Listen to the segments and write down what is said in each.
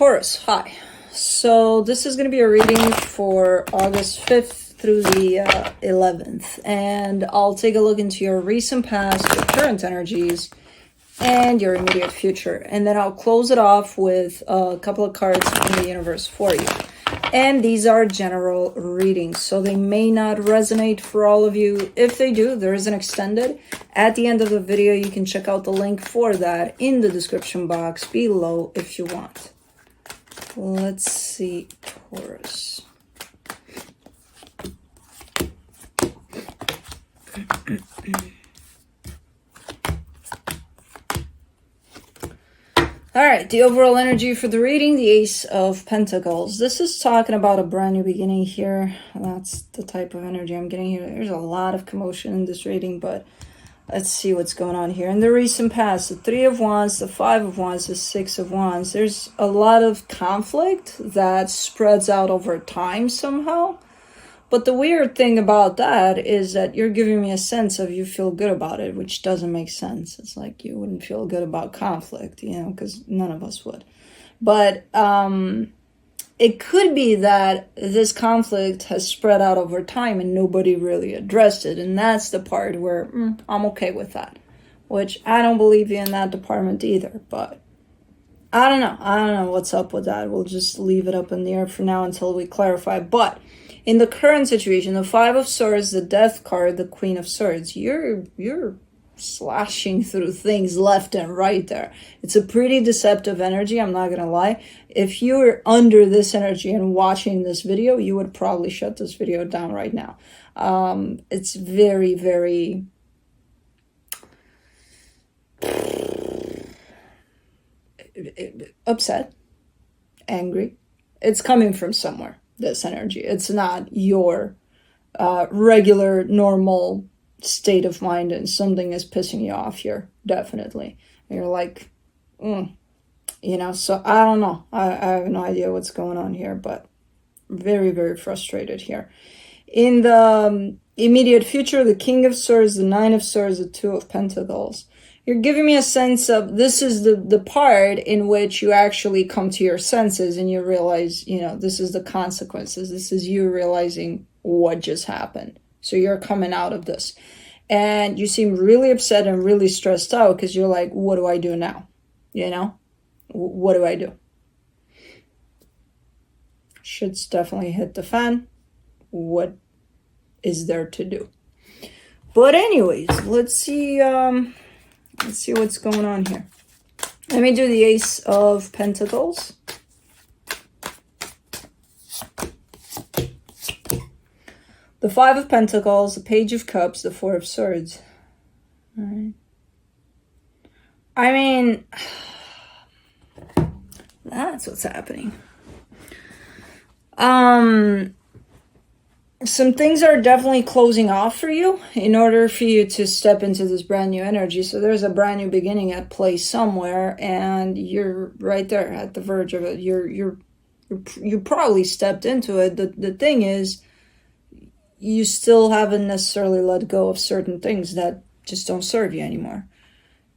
Taurus, hi. So this is going to be a reading for August 5th through the 11th. And I'll take a look into your recent past, your current energies, and your immediate future. And then I'll close it off with a couple of cards from the universe for you. And these are general readings, so they may not resonate for all of you. If they do, there is an extended. At the end of the video, you can check out the link for that in the description box below if you want. Let's see, Taurus. All right, the overall energy for the reading, the Ace of Pentacles. This is talking about a brand new beginning here. That's the type of energy I'm getting here. There's a lot of commotion in this reading, but let's see what's going on here. In the recent past, the Three of Wands, the Five of Wands, the Six of Wands. There's a lot of conflict that spreads out over time somehow. But the weird thing about that is that you're giving me a sense of you feel good about it, which doesn't make sense. It's like you wouldn't feel good about conflict, you know, because none of us would. But it could be that this conflict has spread out over time and nobody really addressed it. And that's the part where I'm okay with that, which I don't believe you in that department either. But I don't know. I don't know what's up with that. We'll just leave it up in the air for now until we clarify. But in the current situation, the Five of Swords, the Death card, the Queen of Swords, you're slashing through things left and right there. It's a pretty deceptive energy, I'm not going to lie. If you were under this energy and watching this video, you would probably shut this video down right now. It's very, very upset, angry. It's coming from somewhere. This energy. It's not your regular, normal state of mind, and something is pissing you off here, definitely. And you're like, you know, so I don't know. I have no idea what's going on here, but very, very frustrated here. In the immediate future, the King of Swords, the Nine of Swords, the Two of Pentacles. You're giving me a sense of this is the part in which you actually come to your senses and you realize, you know, this is the consequences. This is you realizing what just happened. So you're coming out of this. And you seem really upset and really stressed out because you're like, what do I do now? You know, what do I do? Shit's definitely hit the fan. What is there to do? But anyways, let's see what's going on here. Let me do the Ace of Pentacles. The Five of Pentacles, the Page of Cups, the Four of Swords. All right. I mean, that's what's happening. Some things are definitely closing off for you in order for you to step into this brand new energy. So there's a brand new beginning at play somewhere, and you're right there at the verge of it. You probably stepped into it. The thing is, you still haven't necessarily let go of certain things that just don't serve you anymore.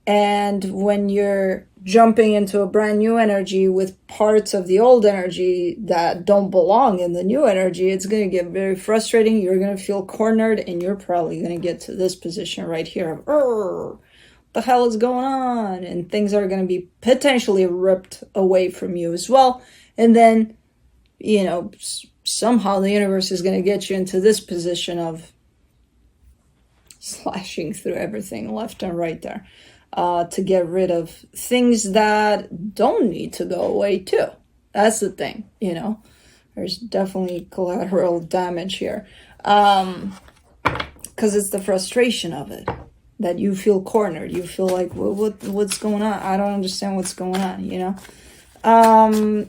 And when you're jumping into a brand new energy with parts of the old energy that don't belong in the new energy, it's going to get very frustrating. You're going to feel cornered, and you're probably going to get to this position right here of, what the hell is going on? And things are going to be potentially ripped away from you as well. And then, you know, somehow the universe is going to get you into this position of slashing through everything left and right there. To get rid of things that don't need to go away too. That's the thing, you know. There's definitely collateral damage here. Because it's the frustration of it. That you feel cornered. You feel like, what's going on? I don't understand what's going on, you know.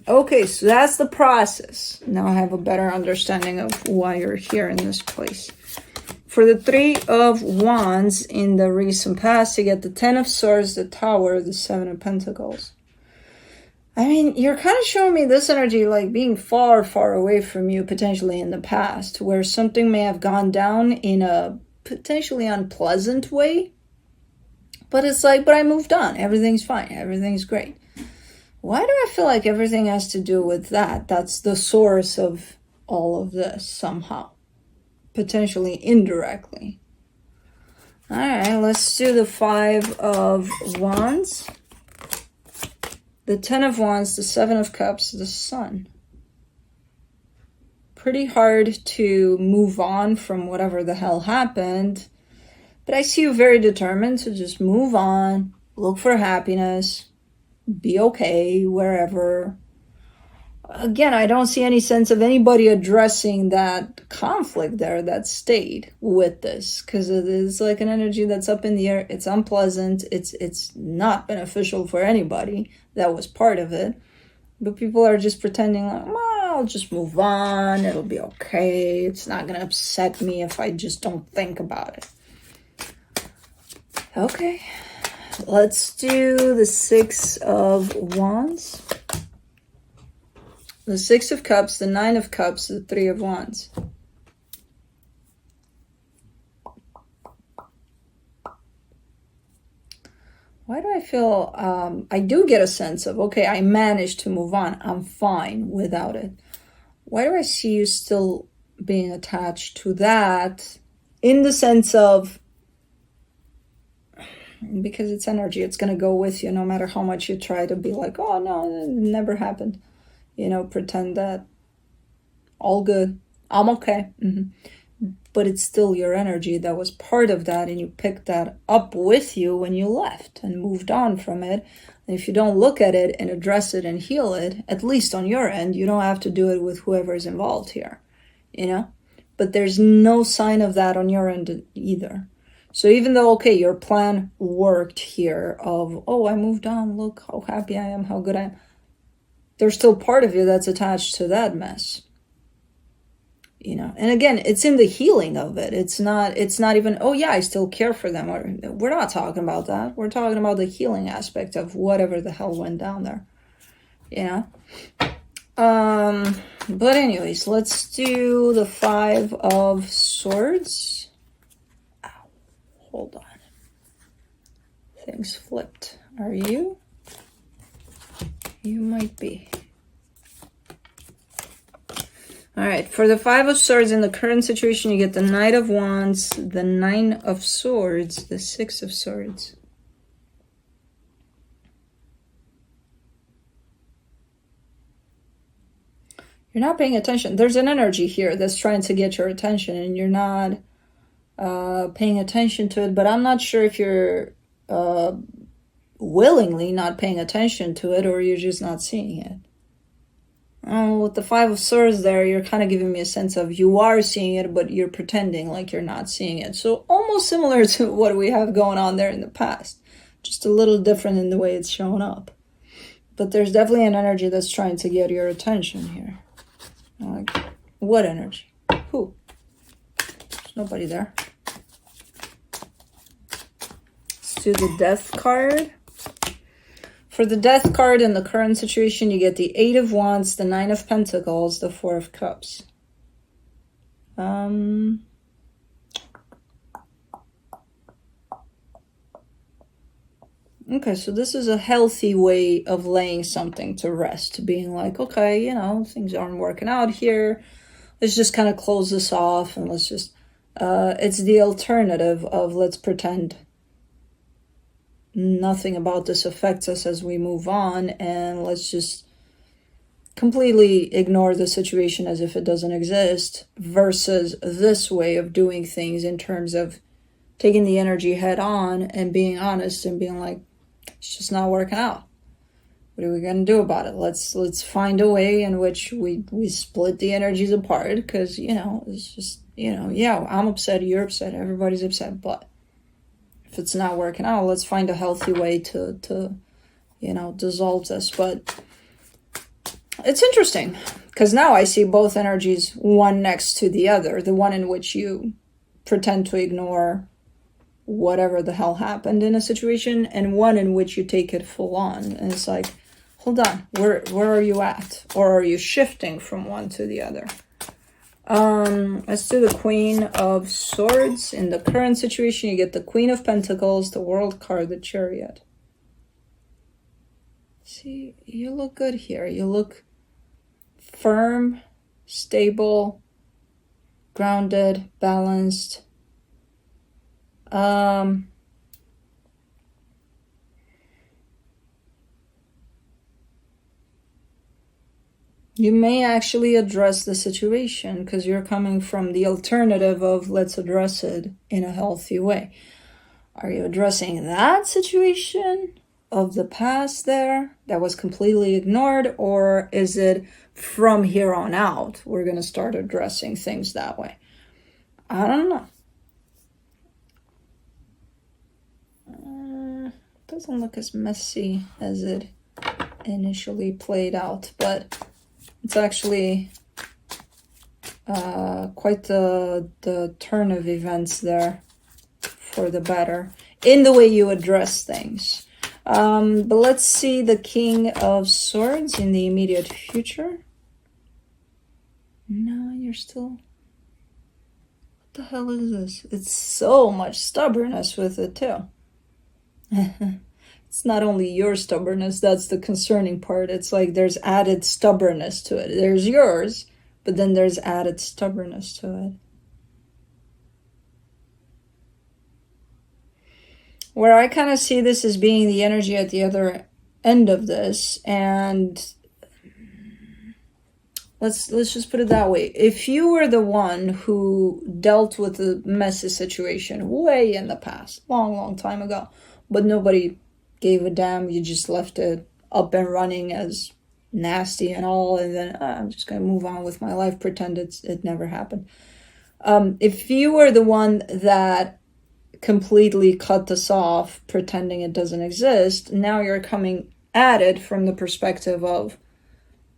Okay, so that's the process. Now I have a better understanding of why you're here in this place. For the Three of Wands in the recent past, you get the Ten of Swords, the Tower, the Seven of Pentacles. I mean, you're kind of showing me this energy like being far, far away from you, potentially in the past, where something may have gone down in a potentially unpleasant way. But it's like, but I moved on. Everything's fine. Everything's great. Why do I feel like everything has to do with that? That's the source of all of this somehow. Potentially indirectly. Alright, let's do the 5 of Wands. The 10 of Wands, the 7 of Cups, the Sun. Pretty hard to move on from whatever the hell happened. But I see you very determined to just move on, look for happiness, be okay wherever. Again, I don't see any sense of anybody addressing that conflict there that stayed with this, because it is like an energy that's up in the air. It's unpleasant. It's not beneficial for anybody that was part of it. But people are just pretending like, well, I'll just move on. It'll be okay. It's not going to upset me if I just don't think about it. Okay. Let's do the 6 of Wands. The 6 of Cups, the 9 of Cups, the 3 of Wands. Why do I feel, I do get a sense of, okay, I managed to move on. I'm fine without it. Why do I see you still being attached to that? In the sense of, because it's energy, it's going to go with you no matter how much you try to be like, oh no, it never happened. You know, pretend that all good, I'm okay. But it's still your energy that was part of that, and you picked that up with you when you left and moved on from it. And if you don't look at it and address it and heal it, at least on your end, you don't have to do it with whoever's involved here, you know? But there's no sign of that on your end either. So even though, okay, your plan worked here of, oh, I moved on, look how happy I am, how good I am, there's still part of you that's attached to that mess. You know, and again, it's in the healing of it. It's not even, oh yeah, I still care for them. We're not talking about that. We're talking about the healing aspect of whatever the hell went down there. You know? But anyways, let's do the 5 of Swords. Ow, hold on. Things flipped. Are you? You might be. All right, for the 5 of Swords in the current situation, you get the Knight of Wands, the 9 of Swords, the 6 of Swords. You're not paying attention. There's an energy here that's trying to get your attention, and you're not paying attention to it. But I'm not sure if you're willingly not paying attention to it, or you're just not seeing it. With the 5 of Swords there, you're kind of giving me a sense of you are seeing it, but you're pretending like you're not seeing it. So almost similar to what we have going on there in the past. Just a little different in the way it's showing up. But there's definitely an energy that's trying to get your attention here. Like, what energy? Who? There's nobody there. Let's do the Death card. For the Death card in the current situation, you get the 8 of Wands, the 9 of Pentacles, the 4 of Cups. Okay, so this is a healthy way of laying something to rest. Being like, okay, you know, things aren't working out here. Let's just kind of close this off, and let's just... it's the alternative of let's pretend nothing about this affects us as we move on, and let's just completely ignore the situation as if it doesn't exist, versus this way of doing things in terms of taking the energy head on and being honest and being like, it's just not working out. What are we going to do about it? Let's find a way in which we split the energies apart, because, you know, it's just, you know, yeah, I'm upset, you're upset, everybody's upset, but if it's not working out, let's find a healthy way to you know, dissolve this. But it's interesting, because now I see both energies, one next to the other. The one in which you pretend to ignore whatever the hell happened in a situation, and one in which you take it full on. And it's like, hold on, where are you at? Or are you shifting from one to the other? Let's do the Queen of Swords. In the current situation, you get the Queen of Pentacles, the World card, the Chariot. See, you look good here. You look firm, stable, grounded, balanced. You may actually address the situation because you're coming from the alternative of let's address it in a healthy way. Are you addressing that situation of the past there that was completely ignored, or is it from here on out we're going to start addressing things that way? I don't know. Doesn't look as messy as it initially played out, but it's actually quite the turn of events there for the better in the way you address things. But let's see the King of Swords in the immediate future. No, you're still... What the hell is this? It's so much stubbornness with it too. It's not only your stubbornness, that's the concerning part. It's like there's added stubbornness to it. There's yours, but then there's added stubbornness to it. Where I kind of see this as being the energy at the other end of this, and let's just put it that way. If you were the one who dealt with a messy situation way in the past, long time ago, but nobody gave a damn, you just left it up and running as nasty and all, and then I'm just going to move on with my life, pretend it never happened. If you were the one that completely cut this off, pretending it doesn't exist, now you're coming at it from the perspective of,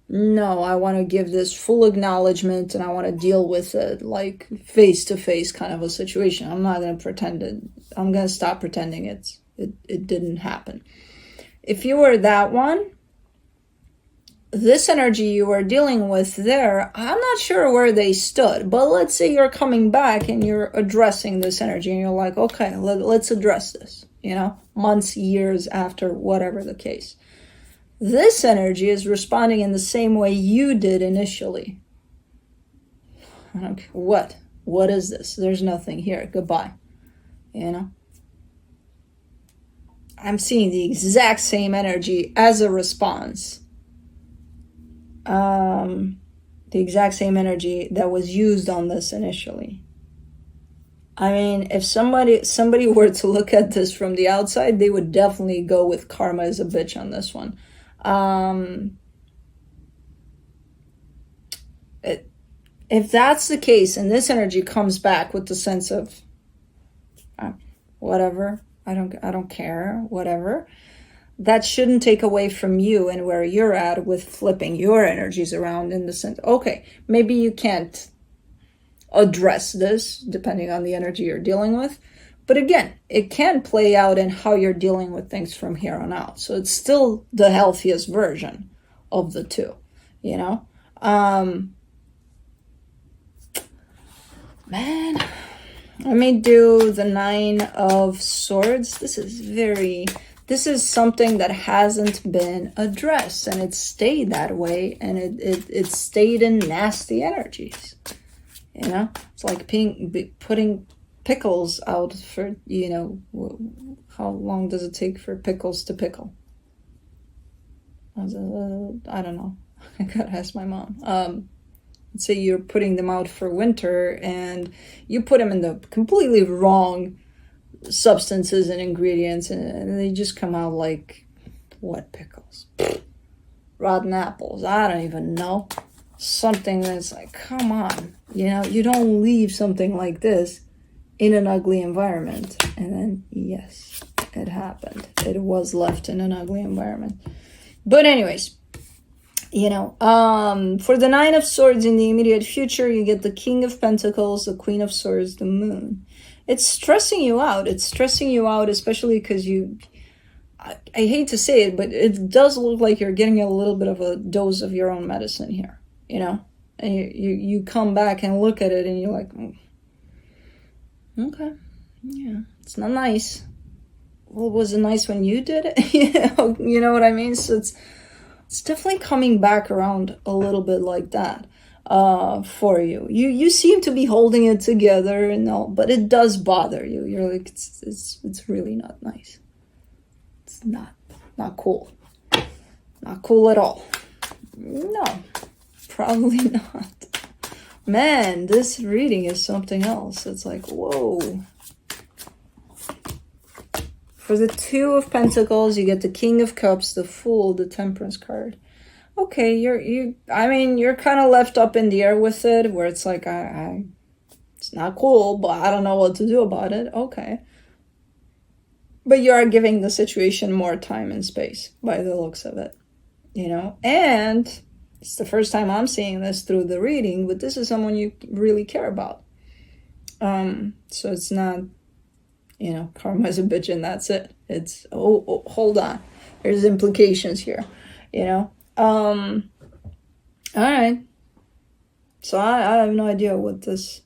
no, I want to give this full acknowledgement and I want to deal with it like face to face kind of a situation. I'm not going to pretend it. I'm going to stop pretending it didn't happen. If you were that one, this energy you were dealing with there, I'm not sure where they stood, but let's say you're coming back and you're addressing this energy and you're like, okay, let's address this, months, years after, whatever the case. This energy is responding in the same way you did initially. Okay, what is this? There's nothing here. Goodbye. I'm seeing the exact same energy as a response. The exact same energy that was used on this initially. I mean, if somebody were to look at this from the outside, they would definitely go with karma as a bitch on this one. If that's the case, and this energy comes back with the sense of whatever, I don't care, whatever, that shouldn't take away from you and where you're at with flipping your energies around in the sense, okay, maybe you can't address this depending on the energy you're dealing with, but again, it can play out in how you're dealing with things from here on out. So it's still the healthiest version of the two, man, let me do the Nine of Swords. This is something that hasn't been addressed, and it stayed that way, and it stayed in nasty energies. It's like putting pickles out for, how long does it take for pickles to pickle? I don't know. I gotta ask my mom. Let's say you're putting them out for winter and you put them in the completely wrong substances and ingredients, and they just come out like, what pickles? Rotten apples. I don't even know. Something that's like, come on, you don't leave something like this in an ugly environment. And then, yes, it happened. It was left in an ugly environment. But anyways, for the Nine of Swords in the immediate future, you get the King of Pentacles, the Queen of Swords, the Moon. It's stressing you out. It's stressing you out, especially because I hate to say it, but it does look like you're getting a little bit of a dose of your own medicine here, and you come back and look at it and you're like, okay, yeah, it's not nice. well, was it nice when you did it? You know what I mean? So it's definitely coming back around a little bit like that for you. You seem to be holding it together and all, but it does bother you. You're like, it's really not nice. It's not cool. Not cool at all. No, probably not. Man, this reading is something else. It's like, whoa. For the Two of Pentacles, you get the King of Cups, the Fool, the Temperance card. Okay, you're kind of left up in the air with it, where it's like, it's not cool, but I don't know what to do about it. Okay. But you are giving the situation more time and space by the looks of it, you know? And it's the first time I'm seeing this through the reading, but this is someone you really care about. So it's not, you know, karma's a bitch and that's it. It's, oh, hold on. There's implications here, you know? All right. So I have no idea what this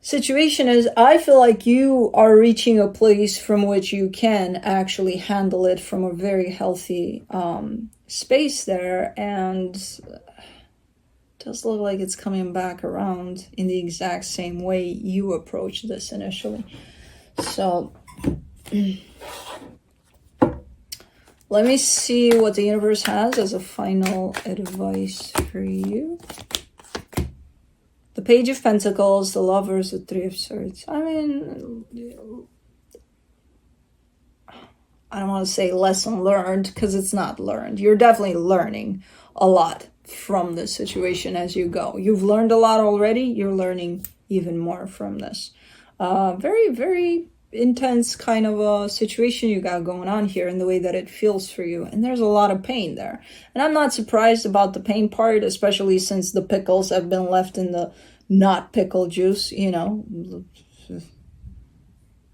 situation is. I feel like you are reaching a place from which you can actually handle it from a very healthy space there, and it does look like it's coming back around in the exact same way you approached this initially. So let me see what the universe has as a final advice for you. The Page of Pentacles, the Lovers, the Three of Swords. I mean, I don't want to say lesson learned, because it's not learned. You're definitely learning a lot from this situation as you go. You've learned a lot already. You're learning even more from this. Very, very intense kind of a situation you got going on here, in the way that it feels for you. And there's a lot of pain there. And I'm not surprised about the pain part, especially since the pickles have been left in the not pickle juice, you know.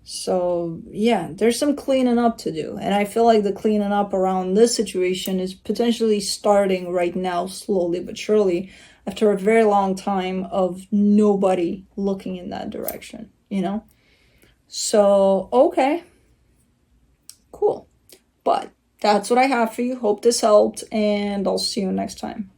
So yeah, there's some cleaning up to do. And I feel like the cleaning up around this situation is potentially starting right now, slowly but surely, after a very long time of nobody looking in that direction, you know. So, okay, cool. But that's what I have for you. Hope this helped, and I'll see you next time.